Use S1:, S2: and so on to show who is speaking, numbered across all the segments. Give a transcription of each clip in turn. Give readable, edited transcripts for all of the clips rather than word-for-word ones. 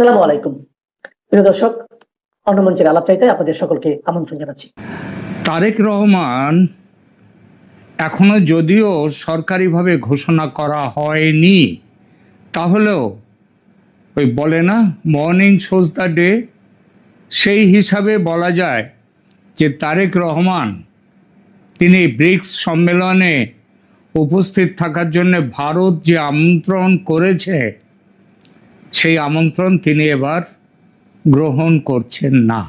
S1: আসসালামু আলাইকুম। প্রিয় দর্শক, অন্নমঞ্চের আলাপচাইতে আপনাদের সকলকে আমন্ত্রণ জানাচ্ছি।
S2: তারেক রহমান এখনো যদিও সরকারিভাবে ঘোষণা করা হয়নি, তাহলেও ওই বলে না মর্নিং শোজ দ্য ডে, সেই হিসাবে বলা যায় যে তারেক রহমান তিনি ব্রিক্স সম্মেলনে উপস্থিত থাকার জন্য ভারত যে আমন্ত্রণ করেছে সেই আমন্ত্রণ তিনি এবার গ্রহণ করছেন না,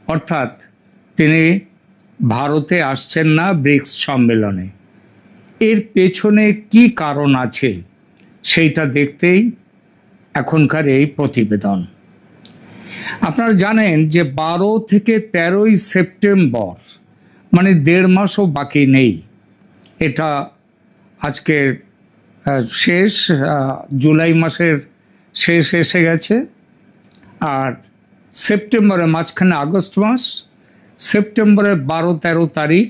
S2: অর্থাৎ তিনি ভারতে আসছেন না ব্রিক্স সম্মেলনে। এর পেছনে কি কারণ আছে সেইটা দেখতেই এখনকার এই প্রতিবেদন। আপনারা জানেন যে 12 থেকে 13ই সেপ্টেম্বর, মানে 1.5 মাসও বাকি নেই। এটা আজকের শেষ, জুলাই মাসের শেষ এসে গেছে, আর সেপ্টেম্বরের মাঝখানে আগস্ট মাস। সেপ্টেম্বরের 12-13 তারিখ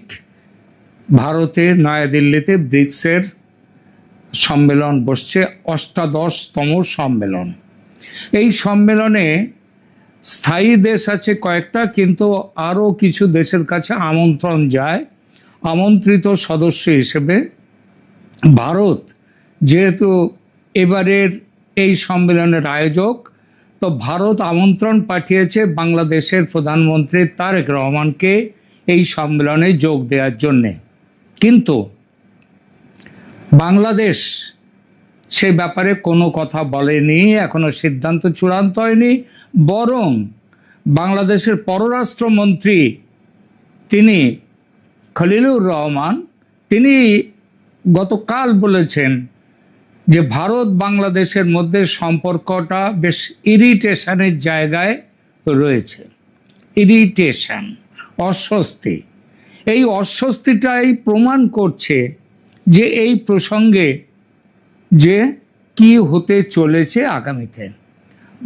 S2: ভারতের নয়াদিল্লিতে ব্রিক্সের সম্মেলন বসছে, 88তম সম্মেলন। এই সম্মেলনে স্থায়ী দেশ আছে কয়েকটা, কিন্তু আরও কিছু দেশের কাছে আমন্ত্রণ যায় আমন্ত্রিত সদস্য হিসেবে। ভারত যেহেতু এবারের এই সম্মেলনের আয়োজক, তো ভারত আমন্ত্রণ পাঠিয়েছে বাংলাদেশের প্রধানমন্ত্রী তারেক রহমানকে এই সম্মেলনে যোগ দেওয়ার জন্যে। কিন্তু বাংলাদেশ সে ব্যাপারে কোনো কথা বলেনি, এখনো সিদ্ধান্ত চূড়ান্ত হয়নি। বরং বাংলাদেশের পররাষ্ট্রমন্ত্রী তিনি খলিলুর রহমান, তিনি গতকাল বলেছেন যে ভারত বাংলাদেশের মধ্যে সম্পর্কটা বেশ ইরিটেশনের জায়গায় রয়েছে। ইরিটেশন, অস্বস্তি। এই অস্বস্তিটাই প্রমাণ করছে যে এই প্রসঙ্গে যে কি হতে চলেছে আগামীতে।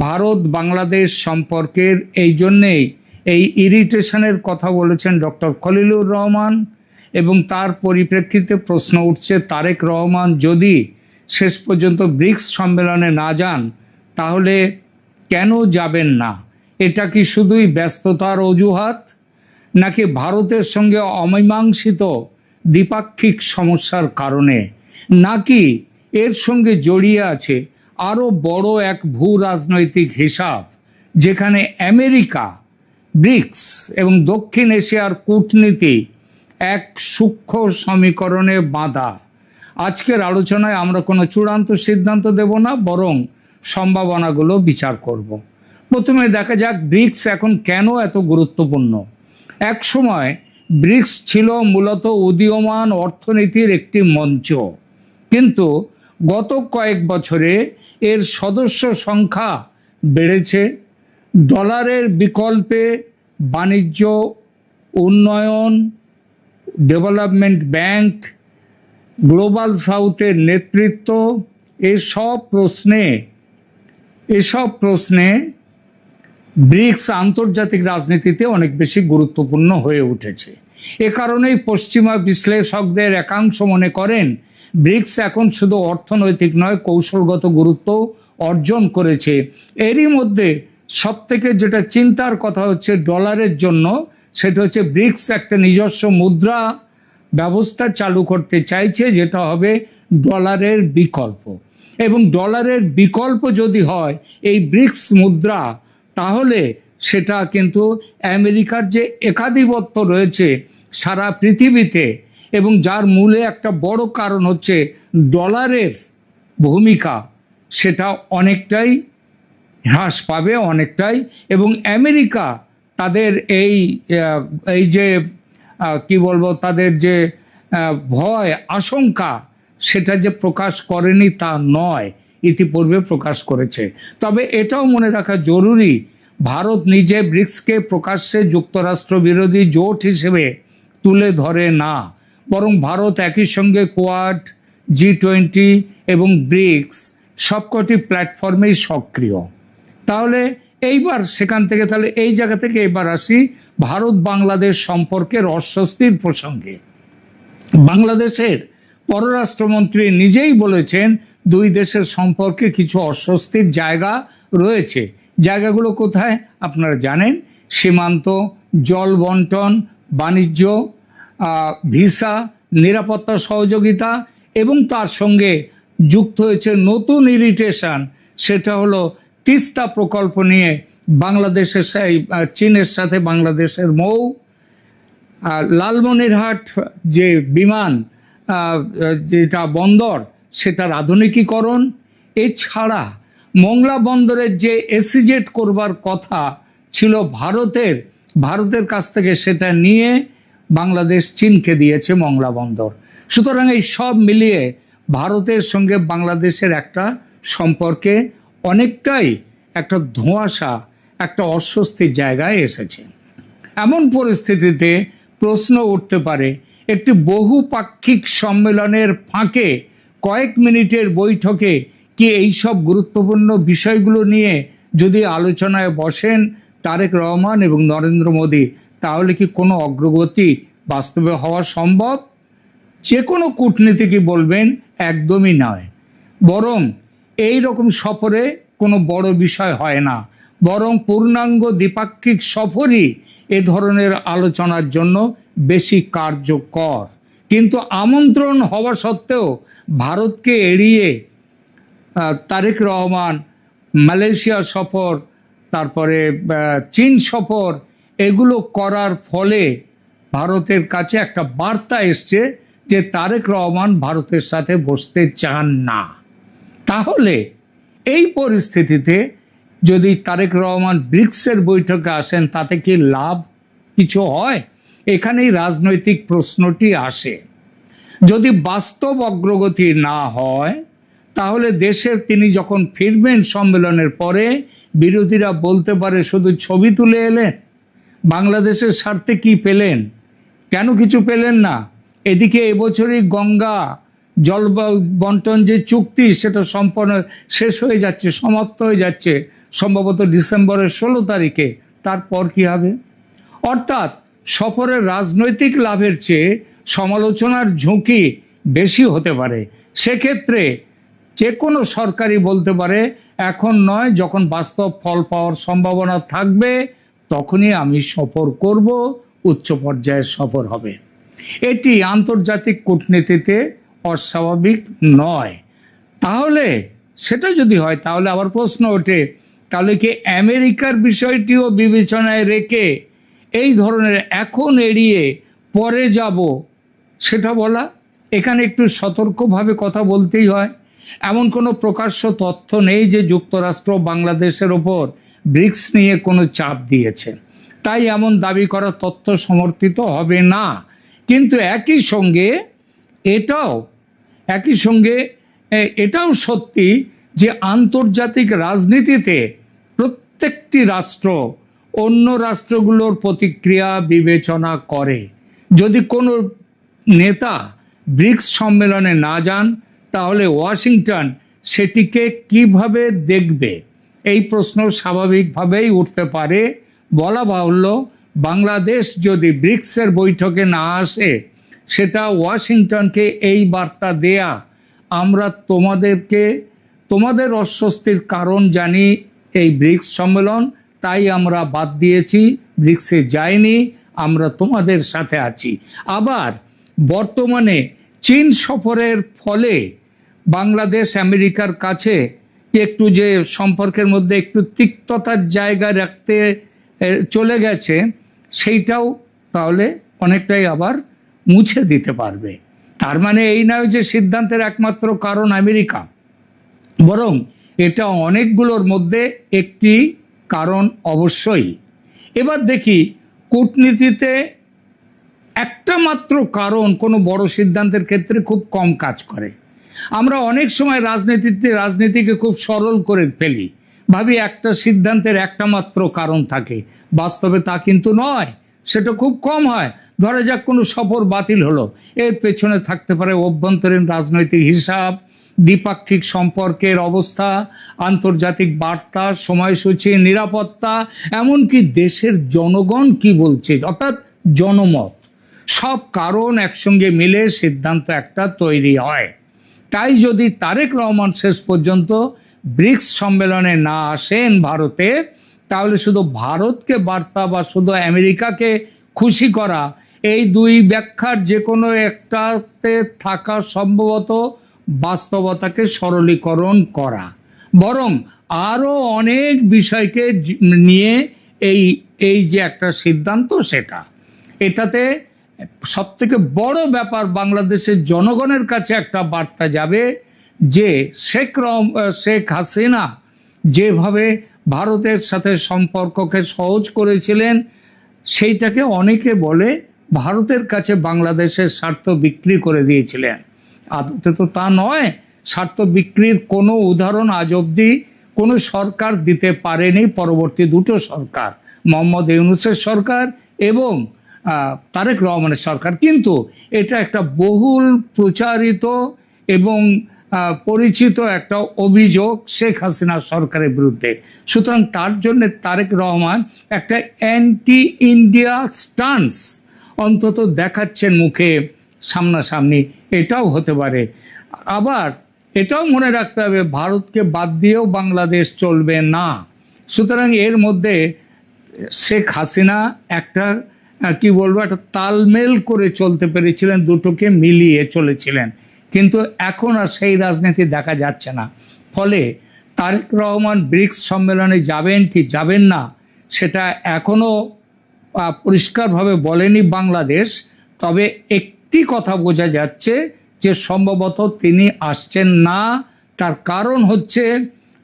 S2: ভারত বাংলাদেশ সম্পর্কের এই জন্যেই এই ইরিটেশনের কথা বলেছেন ডক্টর খলিলুর রহমান, এবং তার পরিপ্রেক্ষিতে প্রশ্ন উঠছে তারেক রহমান যদি শেষ পর্যন্ত ব্রিক্স সম্মেলনে না যান তাহলে কেন যাবেন না? এটা কি শুধুই ব্যস্ততার অজুহাত, নাকি ভারতের সঙ্গে অমীমাংসিত দ্বিপাক্ষিক সমস্যার কারণে, নাকি এর সঙ্গে জড়িয়ে আছে আরও বড় এক ভূ রাজনৈতিক হিসাব, যেখানে আমেরিকা, ব্রিক্স এবং দক্ষিণ এশিয়ার কূটনীতি এক সূক্ষ্ম সমীকরণে বাঁধা? আজকের আলোচনায় আমরা কোনো চূড়ান্ত সিদ্ধান্ত দেব না, বরং সম্ভাবনাগুলো বিচার করব। প্রথমে দেখা যাক ব্রিক্স এখন কেন এত গুরুত্বপূর্ণ। এক সময় ব্রিক্স ছিল মূলত উদীয়মান অর্থনীতির একটি মঞ্চ, কিন্তু গত কয়েক বছরে এর সদস্য সংখ্যা বেড়েছে। ডলারের বিকল্পে বাণিজ্য, উন্নয়ন, ডেভেলপমেন্ট ব্যাংক, গ্লোবাল সাউথের নেতৃত্ব, এসব প্রশ্নে ব্রিক্স আন্তর্জাতিক রাজনীতিতে অনেক বেশি গুরুত্বপূর্ণ হয়ে উঠেছে। এ কারণেই পশ্চিমা বিশ্লেষকদের একাংশ মনে করেন ব্রিক্স এখন শুধু অর্থনৈতিক নয়, কৌশলগত গুরুত্ব অর্জন করেছে। এরই মধ্যে সবথেকে যেটা চিন্তার কথা হচ্ছে ডলারের জন্য, সেটা হচ্ছে ব্রিক্স একটা নিজস্ব মুদ্রা ব্যবস্থা চালু করতে চাইছে, যেটা হবে ডলারের বিকল্প। এবং ডলারের বিকল্প যদি হয় এই ব্রিক্স মুদ্রা, তাহলে সেটা কিন্তু আমেরিকার যে একাধিপত্য রয়েছে সারা পৃথিবীতে, এবং যার মূলে একটা বড় কারণ হচ্ছে ডলারের ভূমিকা, সেটা অনেকটাই হ্রাস পাবে, অনেকটাই। এবং আমেরিকা তাদের এই যে কি বলবো, তাদের যে ভয় আশঙ্কা, সেটা যে প্রকাশ করেনি তা নয়, ইতিপূর্বে প্রকাশ করেছে। তবে এটাও মনে রাখা জরুরি, ভারত নিজে ব্রিক্সকে প্রকাশ্যে যুক্তরাষ্ট্র বিরোধী জোট হিসেবে তুলে ধরে না, বরং ভারত একই সঙ্গে কোয়াড, G20 এবং ব্রিক্স সবকটি প্ল্যাটফর্মেই সক্রিয়। তাহলে এইবার সেখান থেকে, তাহলে এই জায়গা থেকে এবার আসি ভারত বাংলাদেশ সম্পর্কের অস্বস্তির প্রসঙ্গে। বাংলাদেশের পররাষ্ট্রমন্ত্রী নিজেই বলেছেন দুই দেশের সম্পর্কে কিছু অস্বস্তির জায়গা রয়েছে। জায়গাগুলো কোথায় আপনারা জানেন, সীমান্ত, জল বন্টন, বাণিজ্য, ভিসা, নিরাপত্তা সহযোগিতা, এবং তার সঙ্গে যুক্ত হয়েছে নতুন ইরিটেশন, সেটা হলো তিস্তা প্রকল্প নিয়ে বাংলাদেশের চীনের সাথে বাংলাদেশের মৌ, লালমনিরহাট যে বিমান যেটা বন্দর সেটার আধুনিকীকরণ, এছাড়া মোংলা বন্দরের যে এসিজেট করবার কথা ছিল ভারতের কাছ থেকে সেটা নিয়ে বাংলাদেশ চীনকে দিয়েছে মোংলা বন্দর। সুতরাং এই সব মিলিয়ে ভারতের সঙ্গে বাংলাদেশের একটা সম্পর্কে অনেকটাই একটা ধোঁয়াশা, একটা অস্বস্তির জায়গায় এসেছে। এমন পরিস্থিতিতে প্রশ্ন উঠতে পারে, একটি বহুপাক্ষিক সম্মেলনের ফাঁকে কয়েক মিনিটের বৈঠকে কি এই সব গুরুত্বপূর্ণ বিষয়গুলো নিয়ে যদি আলোচনায় বসেন তারেক রহমান এবং নরেন্দ্র মোদী, তাহলে কি কোনো অগ্রগতি বাস্তবে হওয়া সম্ভব? যে কোনো কূটনীতিকই বলবেন একদমই নয়। বরং এই রকম সফরে কোনো বড় বিষয় হয় না, বরং পূর্ণাঙ্গ দ্বিপাক্ষিক সফরই এ ধরনের আলোচনার জন্য বেশি কার্যকর। কিন্তু আমন্ত্রণ হওয়া সত্ত্বেও ভারতকে এড়িয়ে তারেক রহমান মালয়েশিয়া সফর, তারপরে চীন সফর, এগুলো করার ফলে ভারতের কাছে একটা বার্তা এসছে যে তারেক রহমান ভারতের সাথে বসতে চান না। তাহলে এই পরিস্থিতিতে যদি তারেক রহমান ব্রিক্সের বৈঠকে আসেন, তাতে কি লাভ কিছু হয়? এখানেই রাজনৈতিক প্রশ্নটি আসে। যদি বাস্তব অগ্রগতি না হয়, তাহলে দেশের তিনি যখন ফিরবেন সম্মেলনের পরে, বিরোধীরা বলতে পারে শুধু ছবি তুলে এলেন, বাংলাদেশের স্বার্থে কি পেলেন? কেন কিছু পেলেন না? এদিকে এবছরই গঙ্গা জল বন্টন যে চুক্তি সেটা সম্পন্ন শেষ হয়ে যাচ্ছে, সমাপ্ত হয়ে যাচ্ছে সম্ভবত ডিসেম্বরের 16 তারিখে। তারপর কি হবে? অর্থাৎ সফরের রাজনৈতিক লাভের চেয়ে সমালোচনার ঝুঁকি বেশি হতে পারে। সেক্ষেত্রে যে কোনো সরকারই বলতে পারে এখন নয়, যখন বাস্তব ফল পাওয়ার সম্ভাবনা থাকবে তখনই আমি সফর করব, উচ্চ পর্যায়ের সফর হবে। এটি আন্তর্জাতিক কূটনীতিতে অস্বাভাবিক নয়। তাহলে সেটা যদি হয়, তাহলে আবার প্রশ্ন ওঠে, তাহলে কি আমেরিকার বিষয়টিও বিবেচনায় রেখে এই ধরনের এখন এড়িয়ে পরে যাব সেটা বলা? এখানে একটু সতর্কভাবে কথা বলতেই হয়। এমন কোনো প্রকাশ্য তথ্য নেই যে যুক্তরাষ্ট্র বাংলাদেশের ওপর ব্রিক্স নিয়ে কোনো চাপ দিয়েছে, তাই এমন দাবি করা তথ্য সমর্থিত হবে না। কিন্তু একই সঙ্গে এটাও সত্যি যে আন্তর্জাতিক রাজনীতিতে প্রত্যেকটি রাষ্ট্র অন্য রাষ্ট্রগুলোর প্রতিক্রিয়া বিবেচনা করে। যদি কোনো নেতা ব্রিক্স সম্মেলনে না যান, তাহলে ওয়াশিংটন সেটিকে কিভাবে দেখবে? এই প্রশ্ন স্বাভাবিকভাবেই উঠতে পারে। বলা বাহুল্য, বাংলাদেশ যদি ব্রিক্সের বৈঠকে না আসে, সেটা ওয়াশিংটনকে এই বার্তা দেয়া, আমরা তোমাদের অস্বস্তির কারণ জানি এই ব্রিক্স সম্মেলন, তাই আমরা বাদ দিয়েছি, ব্রিক্সে যাইনি, আমরা তোমাদের সাথে আছি। আবার বর্তমানে চীন সফরের ফলে বাংলাদেশ আমেরিকার কাছে একটু যে সম্পর্কের মধ্যে একটু তিক্ততার জায়গা রাখতে চলে গেছে, সেইটাও তাহলে অনেকটাই আবার মুছে দিতে পারবে। তার মানে এই নয় যে সিদ্ধান্তের একমাত্র কারণ আমেরিকা, বরং এটা অনেকগুলোর মধ্যে একটি কারণ অবশ্যই। এবার দেখি, কূটনীতিতে একটা মাত্র কারণ কোনো বড় সিদ্ধান্তের ক্ষেত্রে খুব কম কাজ করে। আমরা অনেক সময় রাজনীতিকে খুব সরল করে ফেলি, ভাবি একটা সিদ্ধান্তের একটা মাত্র কারণ থাকে। বাস্তবে তা কিন্তু নয়, সেটা খুব কম হয়। ধরা যাক কোনো সফর বাতিল হলো, এর পেছনে থাকতে পারে অভ্যন্তরীণ রাজনৈতিক হিসাব, দ্বিপাক্ষিক সম্পর্কের অবস্থা, আন্তর্জাতিক বার্তা, সময়সূচি, নিরাপত্তা, এমনকি দেশের জনগণ কি বলছে, অর্থাৎ জনমত। সব কারণ একসঙ্গে মিলে সিদ্ধান্ত একটা তৈরি হয়। তাই যদি তারেক রহমান শেষ পর্যন্ত ব্রিক্স সম্মেলনে না আসেন ভারতে, তাহলে শুধু ভারতকে বার্তা বা শুধু আমেরিকাকে খুশি করা, এই দুই ব্যাখ্যার যে কোনো একটাতে থাকা সম্ভবত বাস্তবতাকে সরলীকরণ করা, বরং আরো অনেক বিষয়কে নিয়ে এই এই যে একটা সিদ্ধান্ত, সেটা এটাতে সবথেকে বড় ব্যাপার, বাংলাদেশের জনগণের কাছে একটা বার্তা যাবে যে শেখ হাসিনা যেভাবে ভারতের সাথে সম্পর্ককে সহজ করেছিলেন, সেইটাকে অনেকে বলে ভারতের কাছে বাংলাদেশের স্বার্থ বিক্রি করে দিয়েছিলেন। আদতে তো তা নয়। স্বার্থ বিক্রির কোনো উদাহরণ আজ অবধি কোনো সরকার দিতে পারেনি, পরবর্তী দুটো সরকার, মোহাম্মদ ইউনূসের সরকার এবং তারেক রহমানের সরকার। কিন্তু এটা একটা বহুল প্রচারিত এবং পরিচিত একটা অভিযোগ শেখ হাসিনা সরকারের বিরুদ্ধে। সুতরাং তার জন্য তারেক রহমান একটা অ্যান্টি ইন্ডিয়া স্টান্স অন্তত দেখাচ্ছেন মুখে সামনাসামনি, এটাও হতে পারে। আবার এটাও মনে রাখতে হবে, ভারতকে বাদ দিয়েও বাংলাদেশ চলবে না। সুতরাং এর মধ্যে শেখ হাসিনা একটা কি বলবো, একটা তালমেল করে চলতে পেরেছিলেন, দুটোকে মিলিয়ে চলেছিলেন। কিন্তু এখন আর সেই রাজনীতি দেখা যাচ্ছে না। ফলে তারেক রহমান ব্রিক্স সম্মেলনে যাবেন কি যাবেন না, সেটা এখনো পরিষ্কারভাবে বলেনি বাংলাদেশ। তবে একটি কথা বোঝা যাচ্ছে যে সম্ভবত তিনি আসছেন না। তার কারণ হচ্ছে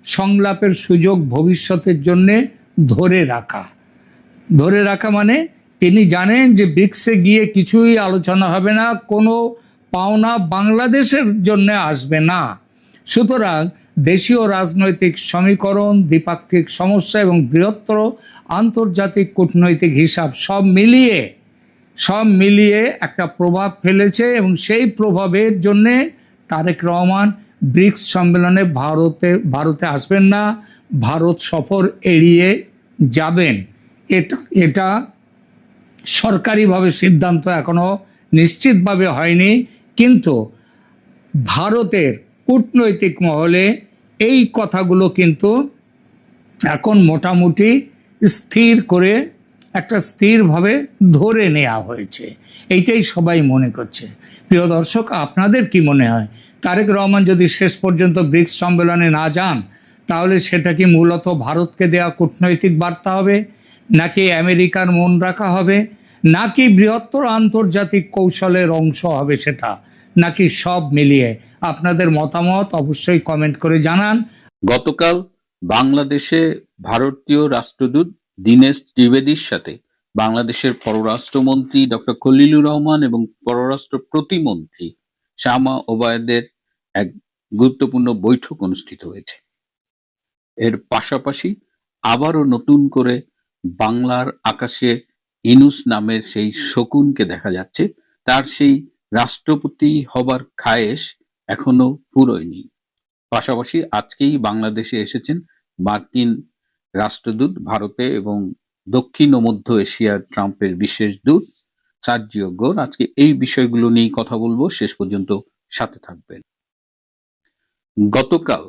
S2: সংলাপের সুযোগ ভবিষ্যতের জন্যে ধরে রাখা। ধরে রাখা মানে তিনি জানেন যে ব্রিক্সে গিয়ে কিছুই আলোচনা হবে না, কোনো পাওনা বাংলাদেশের জন্য আসবে না। সুতরাং দেশীয় রাজনৈতিক সমীকরণ, দ্বিপাক্ষিক সমস্যা এবং বৃহত্তর আন্তর্জাতিক কূটনৈতিক হিসাব সব মিলিয়ে একটা প্রভাব ফেলেছে এবং সেই প্রভাবের জন্যে তারেক রহমান ব্রিক্স সম্মেলনে ভারতে আসবেন না, ভারত সফর এড়িয়ে যাবেন। এটা সরকারিভাবে সিদ্ধান্ত এখনো নিশ্চিতভাবে হয়নি, কিন্তু ভারতের কূটনৈতিক মহলে এই কথাগুলো কিন্তু এখন মোটামুটি স্থিরভাবে ধরে নেওয়া হয়েছে, এইটাই সবাই মনে করছে। প্রিয় দর্শক, আপনাদের কি মনে হয়, তারেক রহমান যদি শেষ পর্যন্ত ব্রিক্স সম্মেলনে না যান, তাহলে সেটা কি মূলত ভারতকে দেওয়া কূটনৈতিক বার্তা হবে, নাকি আমেরিকার মন রাখা হবে, নাকি বৃহত্তর আন্তর্জাতিক কৌশলের অংশ হবে সেটা, নাকি সব মিলিয়ে? আপনাদের মতামত অবশ্যই কমেন্ট করে জানান।
S3: গতকাল বাংলাদেশে ভারতীয় রাষ্ট্রদূত দীনেশ ত্রিবেদীর সাথে বাংলাদেশের পররাষ্ট্রমন্ত্রী ডক্টর খলিলুর রহমান এবং পররাষ্ট্র প্রতিমন্ত্রী শামা ওবায়দের এক গুরুত্বপূর্ণ বৈঠক অনুষ্ঠিত হয়েছে। এর পাশাপাশি আবারও নতুন করে বাংলার আকাশে ইনুস নামের সেই শকুনকে দেখা যাচ্ছে। তার সেই রাষ্ট্রপতি হবার খায়েশ এখনো ফুরোয়নি। পাশাপাশি আজকেই বাংলাদেশে এসেছেন মার্কিন রাষ্ট্রদূত ভারতে এবং দক্ষিণ ও মধ্য এশিয়ার ট্রাম্পের বিশেষ দূত সার্জিও গোর। আজকে এই বিষয়গুলো নিয়ে কথা বলবো, শেষ পর্যন্ত সাথে থাকবেন। গতকাল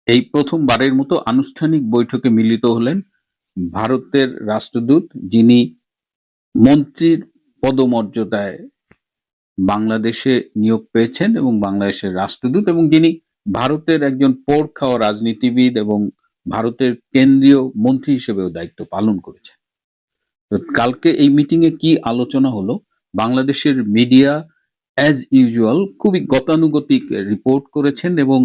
S3: এই প্রথমবারের মতো আনুষ্ঠানিক বৈঠকে মিলিত হলেন ভারতের রাষ্ট্রদূত, যিনি মন্ত্রীর পদমর্যাদায় বাংলাদেশে নিয়োগ পেয়েছেন এবং বাংলাদেশের রাষ্ট্রদূত, এবং যিনি ভারতের একজন পোড় খাওয়া রাজনীতিবিদ এবং ভারতের কেন্দ্রীয় মন্ত্রী হিসেবেও দায়িত্ব পালন করেছেন। তো কালকে এই মিটিং এ কি আলোচনা হলো, বাংলাদেশের মিডিয়া অ্যাজ ইউজুয়াল খুবই গতানুগতিক রিপোর্ট করেছেন এবং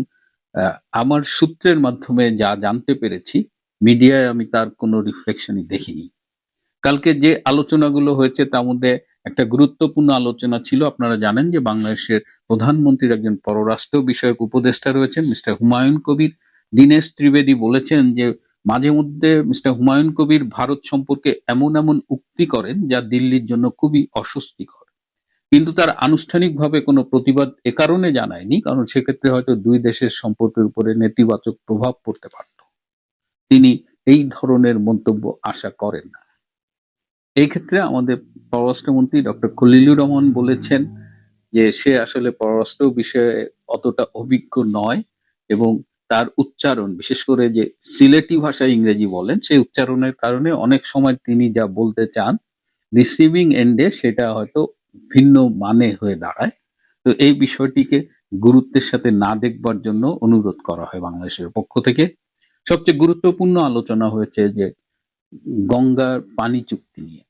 S3: আমার সূত্রের মাধ্যমে যা জানতে পেরেছি, মিডিয়ায় আমি তার কোনো রিফ্লেকশনই দেখিনি। কালকে যে আলোচনাগুলো হয়েছে তার মধ্যে একটা গুরুত্বপূর্ণ আলোচনা ছিল, আপনারা জানেন যে বাংলাদেশের প্রধানমন্ত্রীর একজন পররাষ্ট্র বিষয়ক উপদেষ্টা রয়েছেন মিস্টার হুমায়ুন কবির। দীনেশ ত্রিবেদী বলেছেন যে মাঝে মধ্যে মিস্টার হুমায়ুন কবির ভারত সম্পর্কে এমন উক্তি করেন যা দিল্লির জন্য খুবই অস্বস্তিকর, কিন্তু তার আনুষ্ঠানিকভাবে কোনো প্রতিবাদ এ কারণে জানায়নি, কারণ সেক্ষেত্রে হয়তো দুই দেশের সম্পর্কের উপরে নেতিবাচক প্রভাব পড়তে পারত। তিনি এই ধরনের মন্তব্য আশা করেন না। এই ক্ষেত্রে আমাদের পররাষ্ট্রমন্ত্রী ডক্টর খলিলুর রহমান বলেছেন যে সে আসলে পররাষ্ট্র বিষয়ে অতটা অভিজ্ঞ নয় এবং তার উচ্চারণ, বিশেষ করে যে সিলেটি ভাষায় ইংরেজি বলেন, সেই উচ্চারণের কারণে অনেক সময় তিনি যা বলতে চান রিসিভিং এন্ডে সেটা হয়তো ভিন্ন মানে হয়ে দাঁড়ায়। তো এই বিষয়টিকে গুরুত্বের সাথে না দেখবার জন্য অনুরোধ করা হয় বাংলাদেশের পক্ষ থেকে। সবচেয়ে গুরুত্বপূর্ণ আলোচনা হয়েছে যে গঙ্গার পানি চুক্তি নিয়ে।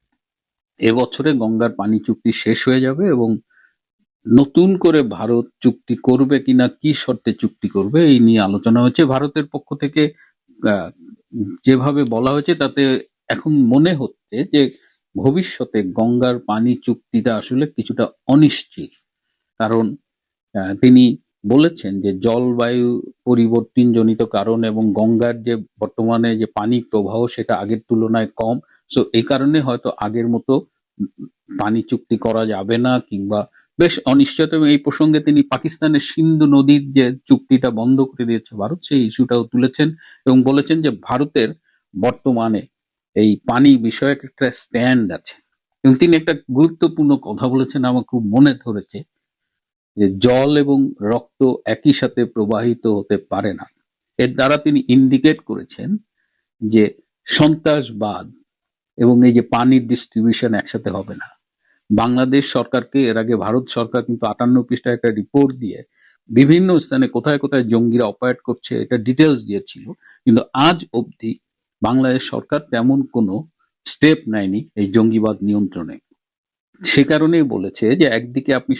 S3: এবছরে গঙ্গার পানি চুক্তি শেষ হয়ে যাবে এবং নতুন করে ভারত চুক্তি করবে কিনা, কি শর্তে চুক্তি করবে, এই নিয়ে আলোচনা হয়েছে। ভারতের পক্ষ থেকে যেভাবে বলা হয়েছে তাতে এখন মনে হচ্ছে যে ভবিষ্যতে গঙ্গার পানি চুক্তিটা আসলে কিছুটা অনিশ্চিত। কারণ তিনি বলেছেন যে জলবায়ু পরিবর্তন জনিত কারণ এবং গঙ্গার যে বর্তমানে যে পানি প্রবাহ সেটা আগের তুলনায় কম। সো এই কারণে হয়তো আগের মতো পানি চুক্তি করা যাবে না, কিংবা বেশ অনিশ্চয়তা। এবং এই প্রসঙ্গে তিনি পাকিস্তানের সিন্ধু নদীর যে চুক্তিটা বন্ধ করে দিয়েছে ভারত, সেই ইস্যুটাও তুলেছেন এবং বলেছেন যে ভারতের বর্তমানে এই পানি বিষয়ক একটা স্ট্যান্ড আছে। এবং তিনি একটা গুরুত্বপূর্ণ কথা বলেছেন, আমার খুব মনে ধরেছে, যে জল এবং রক্ত একই সাথে প্রবাহিত হতে পারে না। এর দ্বারা তিনি ইন্ডিকেট করেছেন যে সন্ত্রাসবাদ এবং এই যে পানির ডিস্ট্রিবিউশন একসাথে হবে না। বাংলাদেশ সরকারকে এর আগে ভারত সরকার কিন্তু 58 পৃষ্ঠার একটা রিপোর্ট দিয়ে বিভিন্ন স্থানে কোথায় কোথায় জঙ্গিরা অপারেট করছে এটা ডিটেলস দিয়েছিল, কিন্তু আজ অবধি বাংলাদেশ সরকার তেমন কোনো স্টেপ নেয়নি এই জঙ্গিবাদ নিয়ন্ত্রণে। সে কারণেই বলেছে যে একদিকে আপনি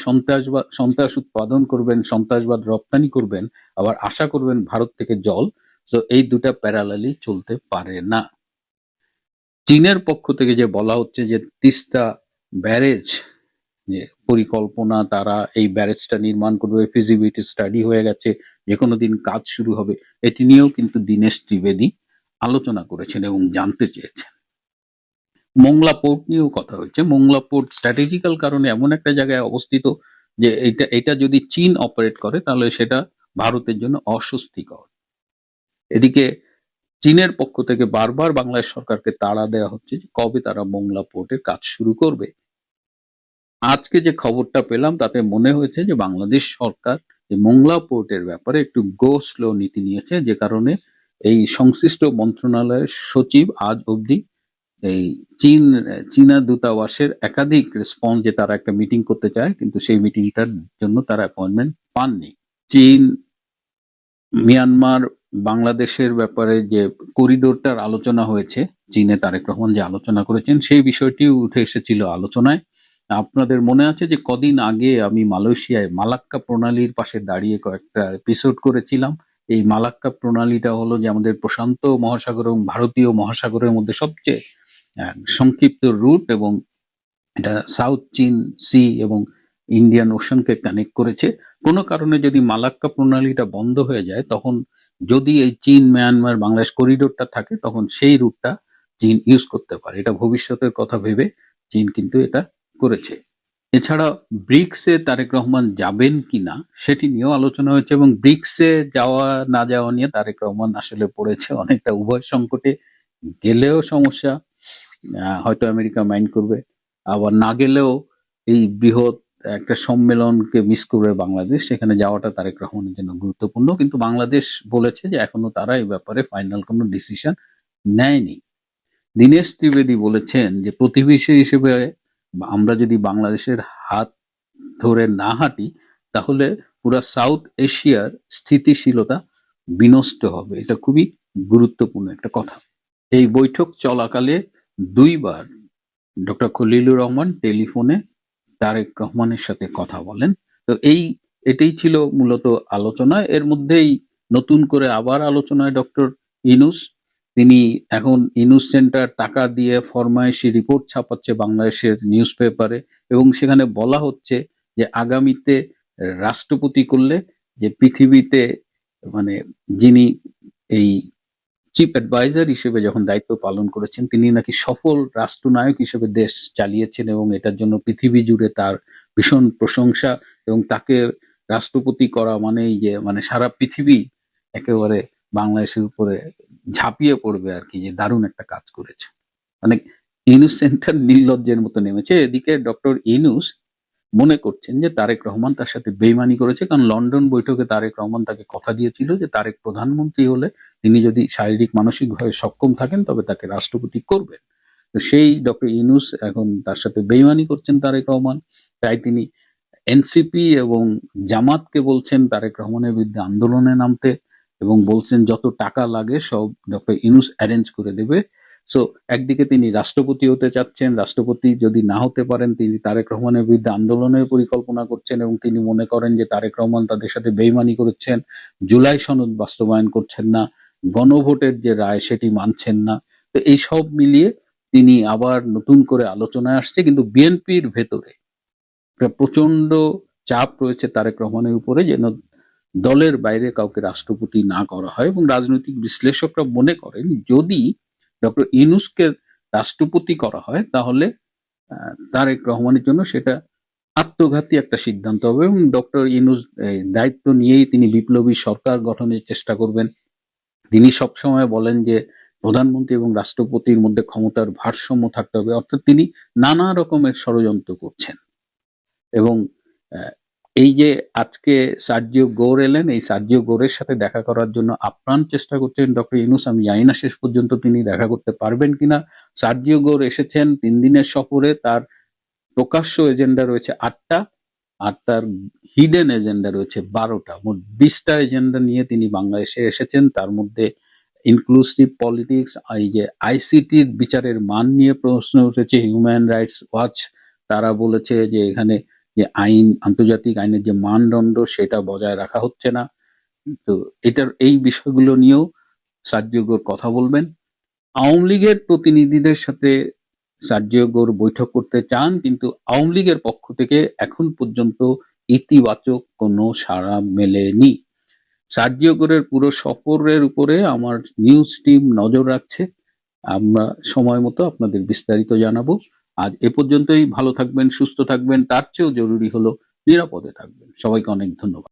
S3: সন্ত্রাস উৎপাদন করবেন, সন্ত্রাসবাদ রপ্তানি করবেন, আবার আশা করবেন ভারত থেকে জল। তো এই দুটা প্যারালালি চলতে পারে না। চীনের পক্ষ থেকে যে বলা হচ্ছে যে তিস্তা ব্যারেজ যে পরিকল্পনা, তারা এই ব্যারেজটা নির্মাণ করবে, ফিজিবিলিটি স্টাডি হয়ে গেছে, যে কোনো দিন কাজ শুরু হবে, এটি নিয়েও কিন্তু দীনেশ ত্রিবেদী আলোচনা করেছেন এবং জানতে চেয়েছেন। মোংলা পোর্ট নিয়েও কথা হয়েছে। মোংলা পোর্ট স্ট্র্যাটেজিক্যাল কারণে এমন একটা জায়গায় অবস্থিত যে এটা যদি চীন অপারেট করে তাহলে সেটা ভারতের জন্য অস্বস্তিকর। এদিকে চীনের পক্ষ থেকে বারবার বাংলাদেশ সরকারকে তাড়া দেওয়া হচ্ছে যে কবে তারা মোংলা পোর্টের কাজ শুরু করবে। আজকে যে খবরটা পেলাম তাতে মনে হয়েছে যে বাংলাদেশ সরকার এই মোংলা পোর্টের ব্যাপারে একটু গো স্লো নীতি নিয়েছে, যে কারণে এই সংশ্লিষ্ট মন্ত্রণালয়ের সচিব আজ অবধি এই চীনা দূতাবাসের একাধিক রেসপন্স যে তারা একটা মিটিং করতে চায়, কিন্তু সেই মিটিংটার জন্য তারা অ্যাপয়েন্টমেন্ট পাননি। চীন মিয়ানমার বাংলাদেশের ব্যাপারে যে করিডোরটার আলোচনা হয়েছে, চীনে তারেক রহমান যে আলোচনা করেছেন সেই বিষয়টিও উঠে এসেছিল আলোচনায়। আপনাদের মনে আছে যে কদিন আগে আমি মালয়েশিয়ায় মালাক্কা প্রণালীর পাশে দাঁড়িয়ে কয়েকটা এপিসোড করেছিলাম। এই মালাক্কা প্রণালীটা হলো যে আমাদের প্রশান্ত মহাসাগর এবং ভারতীয় মহাসাগরের মধ্যে সবচেয়ে সংক্ষিপ্ত রুট, এবং এটা সাউথ চীন সি এবং ইন্ডিয়ান ওশানকে কানেক্ট করেছে। কোনো কারণে যদি মালাক্কা প্রণালীটা বন্ধ হয়ে যায়, তখন যদি এই চীন মিয়ানমার বাংলাদেশ করিডোরটা থাকে, তখন সেই রুটটা চীন ইউজ করতে পারে। এটা ভবিষ্যতের কথা ভেবে চীন কিন্তু এটা করেছে। এছাড়া ব্রিক্সে তারেক রহমান যাবেন কিনা সেটি নিয়েও আলোচনা হয়েছে, এবং ব্রিক্সে যাওয়া না যাওয়া নিয়ে তারেক রহমান আসলে পড়েছে অনেকটা উভয় সংকটে। গেলেও সমস্যা, হয়তো আমেরিকা মাইন্ড করবে, আবার না গেলেও এই বৃহৎ একটা সম্মেলনকে মিস করবে বাংলাদেশ, সেখানে যাওয়াটা তারেক রহমানের জন্য গুরুত্বপূর্ণ। কিন্তু বাংলাদেশ বলেছে যে এখনো তারা এই ব্যাপারে ফাইনাল কোনো ডিসিশন নেয়নি। দীনেশ ত্রিবেদী বলেছেন যে প্রতিবেশী হিসেবে আমরা যদি বাংলাদেশের হাত ধরে না হাঁটি তাহলে পুরা সাউথ এশিয়ার স্থিতিশীলতা বিনষ্ট হবে। এটা খুবই গুরুত্বপূর্ণ একটা কথা। এই বৈঠক চলাকালে দুইবার ডক্টর খলিলুর রহমান টেলিফোনে তারেক রহমানের সাথে কথা বলেন। তো এটাই ছিল মূলত আলোচনা। এর মধ্যেই নতুন করে আবার আলোচনায় ডক্টর ইনুস, তিনি এখন ইনুস সেন্টার টাকা দিয়ে ফরমায়েশি রিপোর্ট ছাপাচ্ছে বাংলাদেশের নিউজ পেপারে, এবং সেখানে বলা হচ্ছে যে আগামীতে রাষ্ট্রপতি করলে যে পৃথিবীতে মানে যিনি এই চিফ অ্যাডভাইজার হিসেবে যখন দায়িত্ব পালন করেছেন, তিনি নাকি সফল রাষ্ট্রনায়ক হিসেবে দেশ চালিয়েছেন এবং এটার জন্য পৃথিবী জুড়ে তার ভীষণ প্রশংসা, এবং তাকে রাষ্ট্রপতি করা মানেই যে মানে সারা পৃথিবী একেবারে বাংলাদেশের উপরে ঝাঁপিয়ে পড়বে আর কি, যে দারুণ একটা কাজ করেছে। মানে ইনুস সেন্টার নির্লজ্জের মতো নেমেছে। এদিকে ডক্টর ইনুস মনে করছেন যে তারেক রহমান তার সাথে বেইমানি করেছে, কারণ লন্ডন বৈঠকে তারেক রহমান তাকে কথা দিয়েছিল যে তারেক প্রধানমন্ত্রী হলে তিনি যদি শারীরিক মানসিকভাবে সক্ষম থাকেন তবে তাকে রাষ্ট্রপতি করবেন। তো সেই ডক্টর ইউনূস এখন তার সাথে বেইমানি করছেন তারেক রহমান, তাই তিনি এনসিপি এবং জামাতকে বলছেন তারেক রহমানের বিরুদ্ধে আন্দোলনে নামতে, এবং বলছেন যত টাকা লাগে সব ডক্টর ইউনূস অ্যারেঞ্জ করে দেবে। সো একদিকে তিনি রাষ্ট্রপতি হতে চাচ্ছেন, রাষ্ট্রপতি যদি না হতে পারেন তিনি তারেক রহমানের বিরুদ্ধে আন্দোলনের পরিকল্পনা করছেন, এবং তিনি মনে করেন যে তারেক রহমান তাদের সাথে বেইমানি করেছেন, জুলাই সনদ বাস্তবায়ন করছেন না, গণভোটের যে রায় সেটি মানছেন না। তো এই সব মিলিয়ে তিনি আবার নতুন করে আলোচনায় আসছে, কিন্তু বিএনপির ভেতরে একটা প্রচন্ড চাপ রয়েছে তারেক রহমানের উপরে যেন দলের বাইরে কাউকে রাষ্ট্রপতি না করা হয়, এবং রাজনৈতিক বিশ্লেষকরা মনে করেন যদি ডক্টর ইউনূসকে রাষ্ট্রপতি করা হয় তাহলে তারেক রহমানের জন্য সেটা আত্মঘাতী একটা সিদ্ধান্ত হবে, এবং ডক্টর ইউনূস দায়িত্ব নিয়েই তিনি বিপ্লবী সরকার গঠনের চেষ্টা করবেন। তিনি সবসময় বলেন যে প্রধানমন্ত্রী এবং রাষ্ট্রপতির মধ্যে ক্ষমতার ভারসাম্য থাকতে হবে, অর্থাৎ তিনি নানা রকমের ষড়যন্ত্র করছেন। এবং এই যে আজকে সার্জিও গোর এলেন, এই সার্জিও গোরের সাথে দেখা করার জন্য আপ্রাণ চেষ্টা করছেন ডক্টর ইউনূস। আমি জানি না শেষ পর্যন্ত তিনি দেখা করতে পারবেন কিনা। সার্জিও গোর এসেছেন 3 দিনের সফরে, তার প্রকাশ্য এজেন্ডা রয়েছে 8টা আর তার হিডেন এজেন্ডা রয়েছে 12টা, মোট 20টা এজেন্ডা নিয়ে তিনি বাংলাদেশে এসেছেন। তার মধ্যে ইনক্লুসিভ পলিটিক্স, এই যে আইসিটির বিচারের মান নিয়ে প্রশ্ন উঠেছে। হিউম্যান রাইটস ওয়াচ তারা বলেছে যে এখানে যে আইন, আন্তর্জাতিক আইনের যে মানদণ্ড সেটা বজায় রাখা হচ্ছে না। তো এই বিষয়গুলো নিয়েও সার্জিও গোর কথা বলবেন। আওয়ামী লীগের প্রতিনিধিদের সাথে সার্জিও গোর বৈঠক করতে চান, কিন্তু আওয়ামী লীগের পক্ষ থেকে এখন পর্যন্ত ইতিবাচক কোনো সাড়া মেলেনি। সার্জিও গোরের পুরো সফরের উপরে আমার নিউজ টিম নজর রাখছে। আমরা সময় মতো আপনাদের বিস্তারিত জানাবো। আজ এ পর্যন্তই। ভালো থাকবেন, সুস্থ থাকবেন, তার চেয়েও জরুরি হলো নিরাপদে থাকবেন। সবাইকে অনেক ধন্যবাদ।